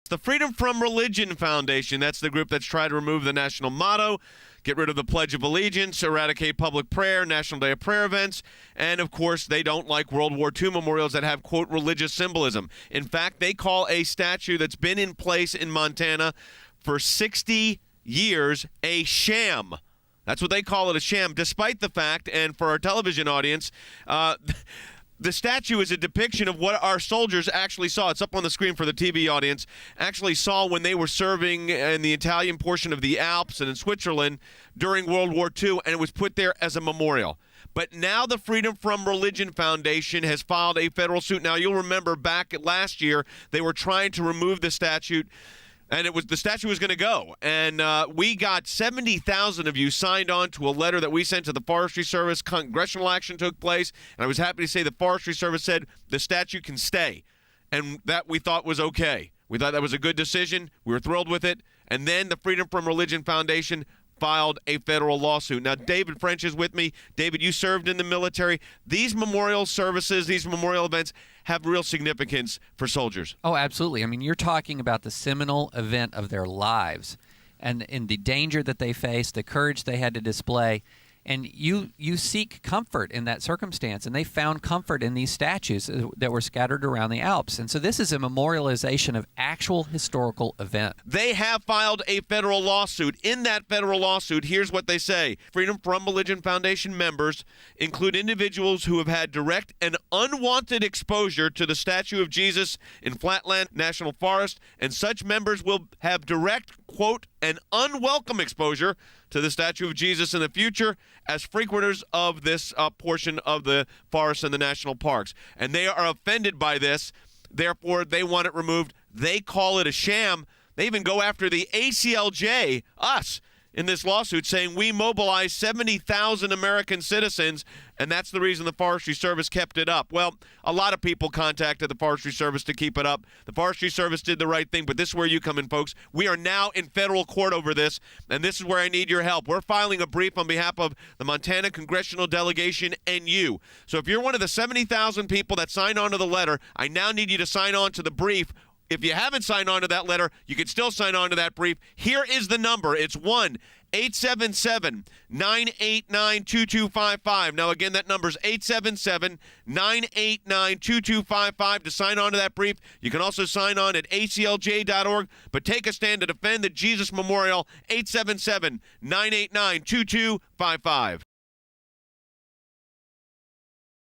The Freedom From Religion Foundation, that's the group that's tried to remove the national motto, get rid of the Pledge of Allegiance, eradicate public prayer, National Day of Prayer events, and, of course, they don't like World War II memorials that have, quote, religious symbolism. In fact, they call a statue that's been in place in Montana for 60 years a sham. That's what they call it, a sham, despite the fact, and for our television audience, the statue is a depiction of what our soldiers actually saw. It's up on the screen for the TV audience. Actually saw when they were serving in the Italian portion of the Alps and in Switzerland during World War II, and it was put there as a memorial. But now the Freedom From Religion Foundation has filed a federal suit. Now, you'll remember back last year, they were trying to remove the statue, and the statue was going to go. And we got 70,000 of you signed on to a letter that we sent to the Forestry Service. Congressional action took place, and I was happy to say the Forestry Service said the statue can stay, and that we thought was okay. We thought that was a good decision. We were thrilled with it. And then the Freedom From Religion Foundation filed a federal lawsuit. Now, David French is with me. David, you served in the military. These memorial services, these memorial events have real significance for soldiers. Oh, absolutely. I mean, you're talking about the seminal event of their lives and the danger that they faced, the courage they had to display. And you seek comfort in that circumstance, and they found comfort in these statues that were scattered around the Alps. And so this is a memorialization of actual historical event. They have filed a federal lawsuit. In that federal lawsuit, here's what they say. Freedom From Religion Foundation members include individuals who have had direct and unwanted exposure to the statue of Jesus in Flatland National Forest, and such members will have direct, quote, and unwelcome exposure to the statue of Jesus in the future as frequenters of this portion of the forest and the national parks. And they are offended by this. Therefore, they want it removed. They call it a sham. They even go after the ACLJ, us, in this lawsuit, saying we mobilized 70,000 American citizens, and that's the reason the Forestry Service kept it up. Well, a lot of people contacted the Forestry Service to keep it up. The Forestry Service did the right thing, but this is where you come in, folks. We are now in federal court over this, and this is where I need your help. We're filing a brief on behalf of the Montana Congressional Delegation and you. So if you're one of the 70,000 people that signed on to the letter, I now need you to sign on to the brief. If you haven't signed on to that letter, you can still sign on to that brief. Here is the number. It's 1-877-989-2255. Now, again, that number is 877-989-2255 to sign on to that brief. You can also sign on at ACLJ.org. But take a stand to defend the Jesus Memorial, 877-989-2255.